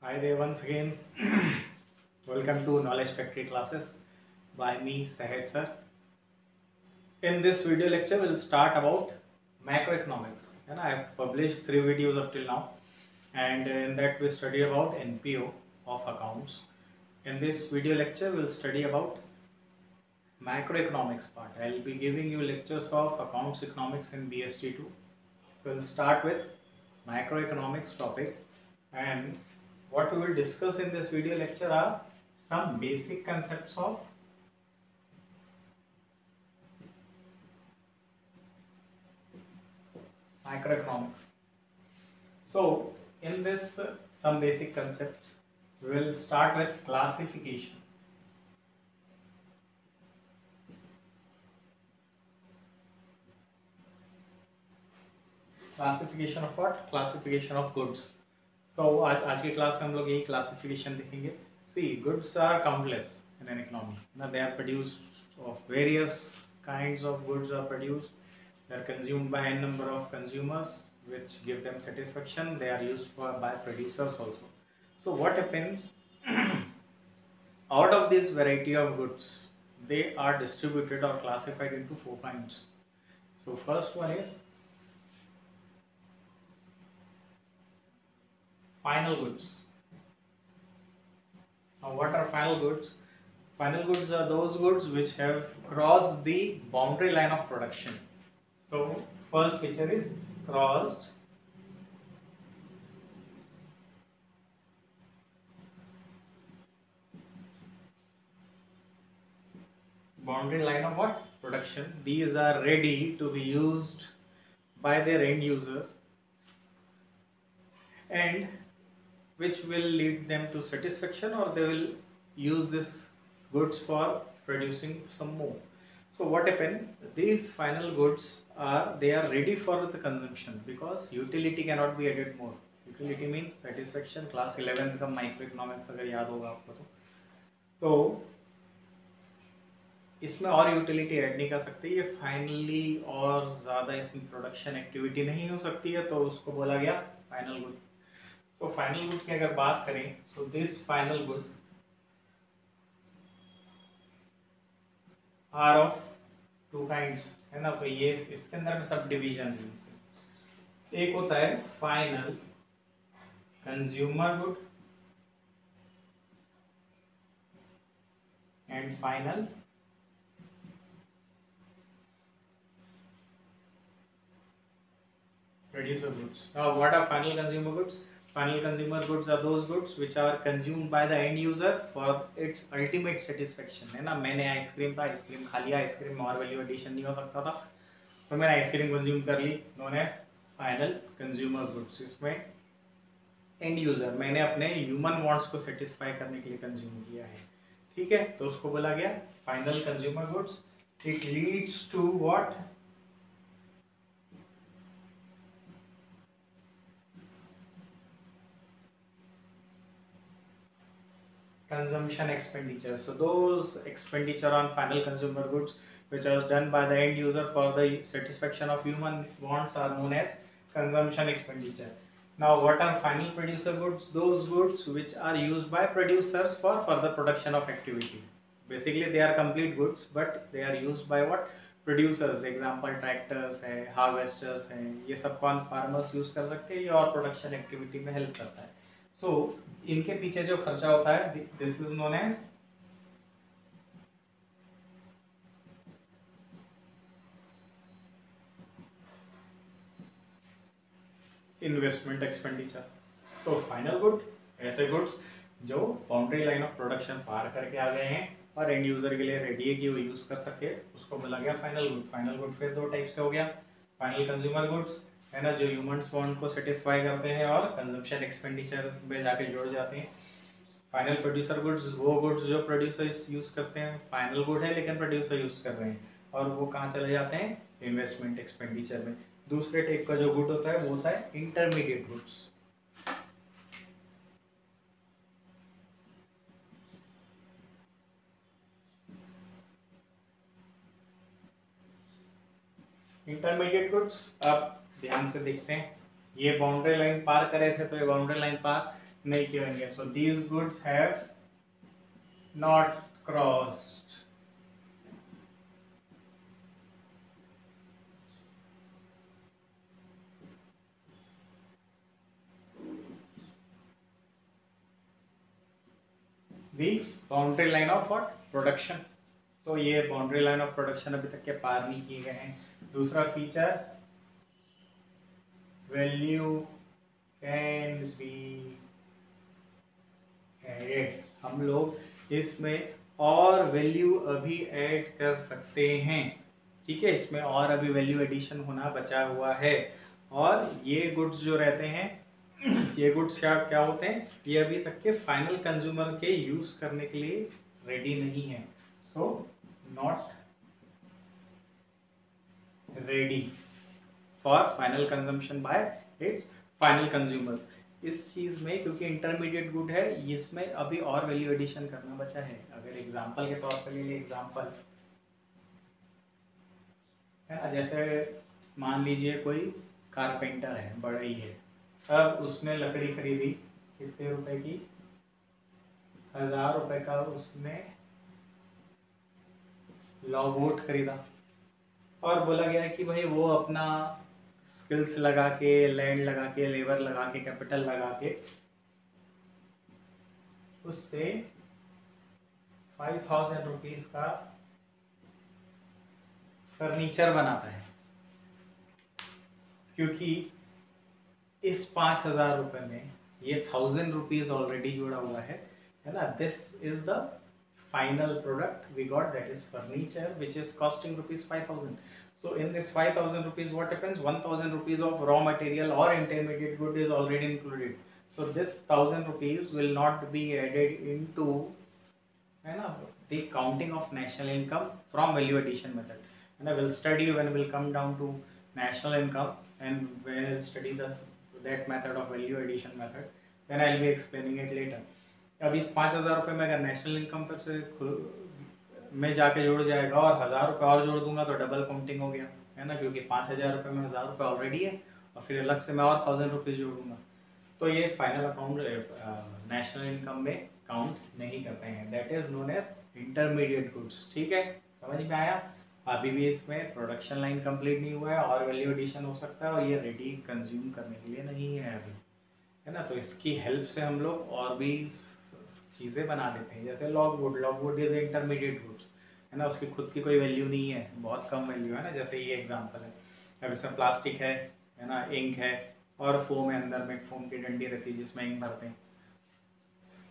Hi there once again. Welcome to Knowledge Factory classes by me Sahaj sir. In this video lecture we'll start about macroeconomics. And I have published 3 videos up till now, and in that we study about NPO of accounts. In this video lecture we'll study about macroeconomics part. I'll be giving you lectures of accounts economics in BST2. So we'll start with macroeconomics topic, and what we will discuss in this video lecture are some basic concepts of macroeconomics. So in this some basic concepts, we will start with classification. Classification of what? Classification of goods. So आज की class में हम लोग यही classification देखेंगे. See, goods are countless in an economy. Now they are produced of various kinds of goods are produced. They are consumed by n number of consumers, which give them satisfaction. They are used by producers also. So what happens? Out of this variety of goods, they are distributed or classified into 4 kinds. So first one is final goods. Now what are final goods? Final goods are those goods which have crossed the boundary line of production. So first picture is crossed boundary line of what? Production. These are ready to be used by their end users, and which will lead them to satisfaction, or they will use this goods for producing some more. So what happened? These final goods are ready for the consumption because utility cannot be added more. Utility means satisfaction. Class 11th का microeconomics अगर याद होगा आपको तो इसमें और utility add नहीं कर सकते. ये फाइनली और ज़्यादा इसमें प्रोडक्शन एक्टिविटी नहीं हो सकती है, तो उसको बोला गया फाइनल गुड. तो फाइनल गुड की अगर बात करें, so this final good are of 2 kinds, है ना. तो ये इसके अंदर में सब डिवीजन है. एक होता है final consumer good and final producer goods. Now what are final consumer goods? Final consumer goods are those goods which are consumed by the end user for its ultimate satisfaction, है ना. मैंने ice cream था, ice cream खा लिया, ice cream में और value addition नहीं हो सकता था, तो मैंने आइसक्रीम कंज्यूम कर ली, known as final consumer goods. इसमें एंड यूजर मैंने अपने ह्यूमन वांट्स को सेटिस्फाई करने के लिए कंज्यूम किया है, ठीक है, तो उसको बोला गया final consumer goods. It leads to what? Consumption expenditure. So those expenditure on final consumer goods which are done by the end user for the satisfaction of human wants are known as consumption expenditure. Now what are final producer goods? Those goods which are used by producers for further production of activity. Basically they are complete goods, but they are used by what? Producers. Example tractors है, harvesters हैं, ये सब कौन farmers use कर सकते हैं, ये और production activity में help करता है. So इनके पीछे जो खर्चा होता है, this is known as investment expenditure. तो फाइनल गुड ऐसे गुड्स जो बाउंड्री लाइन ऑफ प्रोडक्शन पार करके आ गए हैं और एंड यूजर के लिए रेडी है कि वो यूज कर सके, उसको बोला गया फाइनल गुड. फाइनल गुड फिर 2 टाइप से हो गया. फाइनल कंज्यूमर गुड्स, है ना, जो ह्यूमंस वांट को सेटिस्फाई करते हैं और कंजम्पशन एक्सपेंडिचर में जाके जुड़ जाते हैं. फाइनल प्रोड्यूसर गुड्स वो गुड्स जो प्रोड्यूसर्स यूज करते हैं, फाइनल गुड है लेकिन प्रोड्यूसर यूज कर रहे हैं, और वो कहाँ चले जाते हैं? इन्वेस्टमेंट एक्सपेंडिचर में. दूसरे टाइप का जो गुड होता है वो होता है इंटरमीडिएट गुड्स. इंटरमीडिएट गुड्स अब ध्यान से देखते हैं. ये बाउंड्री लाइन पार करे थे, तो ये बाउंड्री लाइन पार नहीं किए होंगे। So these goods have not crossed. The boundary line of what production. तो ये बाउंड्री लाइन ऑफ प्रोडक्शन अभी तक के पार नहीं किए गए हैं। दूसरा feature, value can be added. हम लोग इसमें और वैल्यू अभी ऐड कर सकते हैं। ठीक है, इसमें और अभी वैल्यू एडिशन होना बचा हुआ है। और ये गुड्स जो रहते हैं ये गुड्स क्या क्या होते हैं, ये अभी तक के फाइनल कंज्यूमर के यूज करने के लिए रेडी नहीं है। So not ready for final consumption bye it's final consumers. इस चीज में क्योंकि इंटरमीडिएट गुड है, इसमें अभी और वैल्यू एडिशन करना बचा है। अगर एग्जांपल के तौर पर ले लिए, एग्जांपल है ना, जैसे मान लीजिए कोई कारपेंटर है, बड़ा ही है। अब उसने लकड़ी खरीदी कितने रुपए की, 1000 रुपए का उसने लॉगवुड खरीदा। और बोला गया कि भाई वो अपना स्किल्स लगा के, लैंड लगा के, लेबर लगा के, कैपिटल लगा के उससे 5000 रुपीज का फर्नीचर बनाता है। क्योंकि इस 5000 रुपए में ये 1000 रुपीज ऑलरेडी जुड़ा हुआ है ना। This is the final product we got, that is furniture which is costing rupees 5000। So in this 5000 rupees, what happens? 1000 rupees of raw material or intermediate good is already included. So this 1000 rupees will not be added into the counting of national income from value addition method. And I will study when we will come down to national income, and when I will study that method of value addition method, then I will be explaining it later. अब इस 5000 रुपये में अगर national income पर से में जाके जुड़ जाएगा और 1000 रुपये और जोड़ दूंगा तो डबल काउंटिंग हो गया है ना, क्योंकि 5000 रुपये में 1000 रुपये ऑलरेडी है और फिर अलग से मैं और 1000 रुपीज़ जोड़ूंगा। तो ये फाइनल अकाउंट नेशनल इनकम में काउंट नहीं करते हैं। That is known as intermediate goods. ठीक है, समझ में आया। अभी भी इसमें प्रोडक्शन लाइन कंप्लीट नहीं हुआ है और वैल्यू एडिशन हो सकता है, और ये रेडी कंज्यूम करने के लिए नहीं है अभी, है ना। तो इसकी हेल्प से हम लोग और भी चीज़ें बना देते हैं। जैसे लॉगवुड इज इंटरमीडिएट गुड्स, है ना, उसकी खुद की कोई वैल्यू नहीं है, बहुत कम वैल्यू है ना। जैसे ये एग्जांपल है, अब इसमें प्लास्टिक है ना, इंक है और फोम है, अंदर में फोम की डंडी रहती है जिसमें इंक भरते हैं।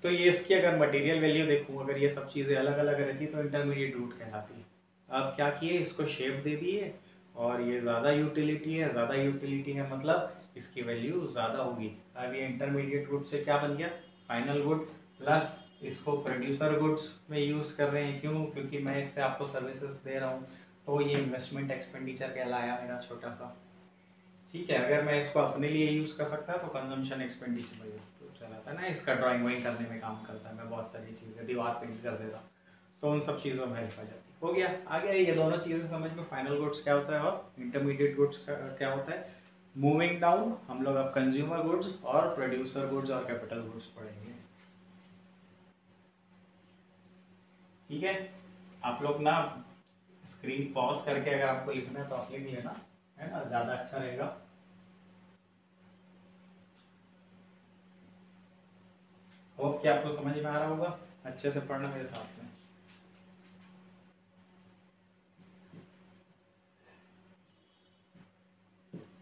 तो ये इसकी अगर मटेरियल वैल्यू देखूँ, अगर ये सब चीज़ें अलग अलग रहती तो इंटरमीडिएट गुड कहलाती है। अब क्या किए, इसको शेप दे दिए और ये ज़्यादा यूटिलिटी है, ज़्यादा यूटिलिटी है मतलब इसकी वैल्यू ज़्यादा होगी। अब ये इंटरमीडिएट गुड से क्या बन गया, फाइनल गुड। प्लस इसको प्रोड्यूसर गुड्स में यूज़ कर रहे हैं, क्यों, क्योंकि मैं इससे आपको सर्विसेज दे रहा हूँ। तो ये इन्वेस्टमेंट एक्सपेंडिचर कहलाया मेरा छोटा सा। ठीक है, अगर मैं इसको अपने लिए यूज़ कर सकता तो कंजम्पशन एक्सपेंडिचर तो चलाता है ना, इसका ड्राइंग वाइंग करने में काम करता है, मैं बहुत सारी चीज़ें दीवार पेंट कर देता, तो उन सब चीज़ों में हेल्प आ जाती। हो गया, आ गया ये दोनों चीज़ें समझ में, फाइनल गुड्स क्या होता है और इंटरमीडिएट गुड्स क्या होता है। मूविंग डाउन हम लोग अब कंज्यूमर गुड्स और प्रोड्यूसर गुड्स और कैपिटल गुड्स पढ़ेंगे। ठीक है, आप लोग ना स्क्रीन पॉज करके अगर आपको लिखना है तो आप लिख लेना, है ना, ज़्यादा अच्छा रहेगा। होप कि आपको समझ में आ रहा होगा, अच्छे से पढ़ना मेरे साथ में।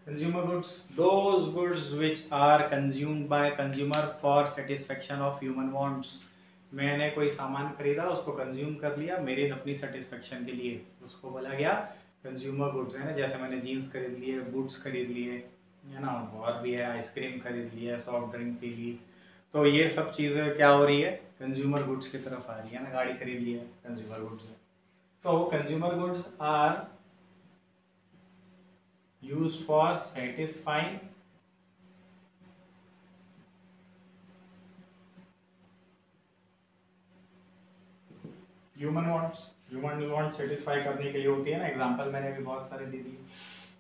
Consumer goods, those goods which are consumed by consumer for satisfaction of human wants। मैंने कोई सामान खरीदा, उसको कंज्यूम कर लिया मेरी अपनी सेटिस्फेक्शन के लिए, उसको बोला गया कंज्यूमर गुड्स, है ना। जैसे मैंने जीन्स खरीद लिए, बूट्स खरीद लिए, है ना, और भी है, आइसक्रीम खरीद लिया, सॉफ्ट ड्रिंक पी ली, तो ये सब चीज़ें क्या हो रही है, कंज्यूमर गुड्स की तरफ आ रही है ना। गाड़ी खरीद ली है, कंज्यूमर गुड्स है। तो consumer goods are used for satisfying human wants. Human want satisfy करने के लिए होती है ना, एग्जांपल मैंने भी बहुत सारे दे दिए।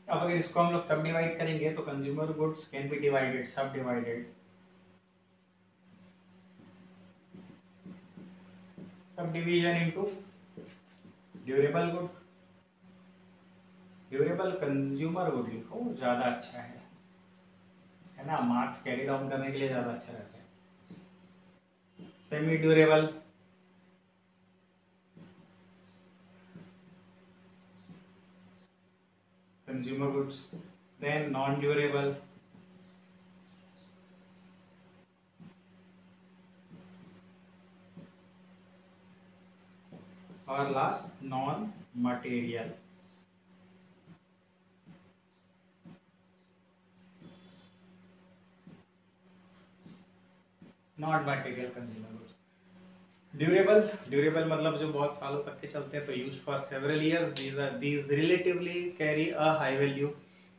अब अगर इसको हम लोग सब डिवाइड करेंगे तो consumer goods can be divided, sub divided sub division into durable good, durable consumer good लिखो, ज़्यादा अच्छा है ना, मार्क्स कैरी डाउन करने के लिए ज़्यादा अच्छा रहता है। Semi durable, consumer goods, then non-durable, और last non material. Not material consumer goods. Durable, durable मतलब जो बहुत सालों तक के चलते हैं, तो use for several years, these relatively carry a high value,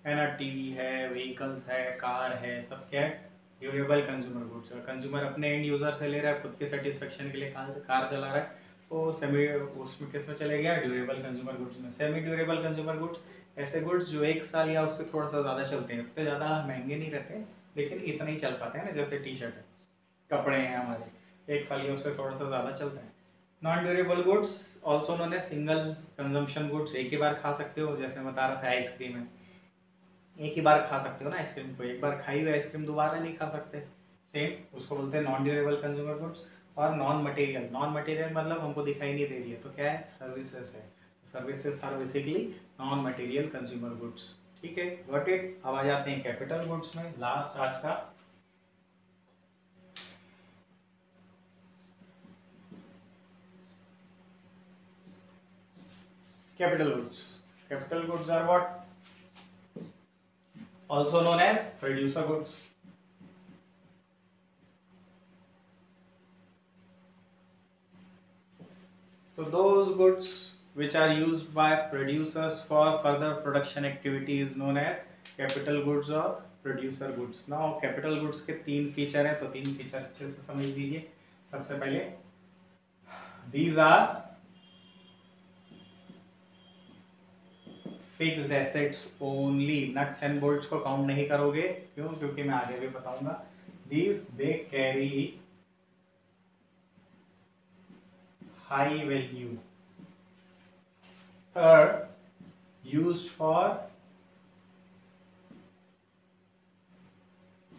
है ना, टीवी है, व्हीकल्स है, कार है, सब क्या है, ड्यूरेबल कंज्यूमर गुड्स। कंज्यूमर अपने एंड यूजर से ले रहा है, खुद के सेटिस्फेक्शन के लिए कार चला रहा है, तो सेमी उसमें किस में चले गया, ड्यूरेबल कंज्यूमर गुड्स में। सेमी ड्यूरेबल कंज्यूमर गुड्स ऐसे गुड्स जो 1 साल या उससे थोड़ा सा ज़्यादा चलते हैं, तो ज़्यादा महंगे नहीं रहते, लेकिन इतना ही चल पाते हैं ना, जैसे टी शर्ट है, कपड़े हैं हमारे, 1 साल या उससे थोड़ा सा ज़्यादा चलता है। Non durable goods also known as single consumption goods, एक ही बार खा सकते हो, जैसे मैं बता रहा था आइसक्रीम है, एक ही बार खा सकते हो ना आइसक्रीम को, एक बार खाई हुई आइसक्रीम दोबारा नहीं खा सकते, सेम उसको बोलते हैं नॉन ड्यूरेबल कंज्यूमर गुड्स। और नॉन मटेरियल, नॉन मटेरियल मतलब हमको दिखाई नहीं दे रही है, तो क्या है, सर्विसेज है, services are basically non material consumer goods. ठीक है, गॉट इट। अब आ जाते हैं कैपिटल गुड्स में, लास्ट आज का। Capital goods. Capital goods are what? Also known as producer goods. So those goods which are used by producers for further production activity is known as capital goods or producer goods. Now capital goods के 3 feature हैं, तो 3 feature अच्छे से समझ लीजिए। सबसे पहले these are fixed assets only, nuts and bolts को काउंट नहीं करोगे, क्यों, क्योंकि मैं आगे भी बताऊंगा। These they carry high value, third used for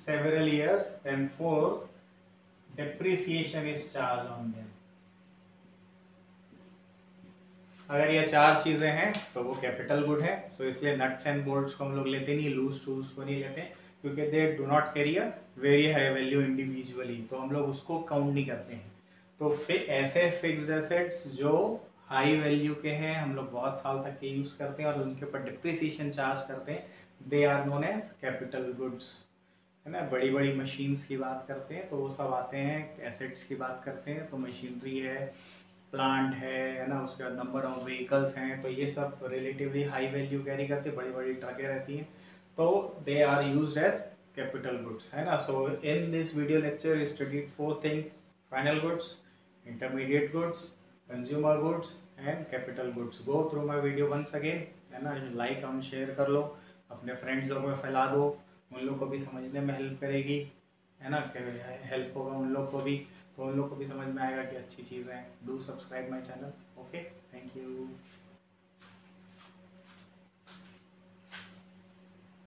several years, and fourth depreciation is charged on them. अगर ये 4 चीजें हैं तो वो कैपिटल गुड है। सो इसलिए नट्स एंड बोल्ट्स को हम लोग लेते नहीं, लूज टूल्स को नहीं लेते, क्योंकि they do not carry a very high value individually, तो हम लोग उसको काउंट नहीं करते हैं। तो फिर ऐसे फिक्स्ड एसेट्स जो हाई वैल्यू के हैं, हम लोग बहुत साल तक के यूज करते हैं और उनके ऊपर डिप्रिसिएशन चार्ज करते हैं, they are known as capital goods, है ना। बड़ी बड़ी मशीन्स की बात करते हैं तो वो सब आते हैं, एसेट्स की बात करते हैं तो मशीनरी है, प्लांट है ना, उसके बाद नंबर ऑफ व्हीकल्स हैं, तो ये सब रिलेटिवली हाई वैल्यू कैरी करते, बड़ी बड़ी ट्रकें रहती हैं, तो they are used as capital goods, है ना। So in this video lecture studied 4 things, final goods, intermediate goods, consumer goods and capital goods. Go through my video once again, है ना, लाइक और शेयर कर लो, अपने फ्रेंड्स लोगों में फैला दो, उन लोग को भी समझने में हेल्प करेगी, है ना, हेल्प होगा उन लोग को भी, तो उन लोग को भी समझ में आएगा कि अच्छी चीज़ है। Do subscribe my channel. Okay, thank you.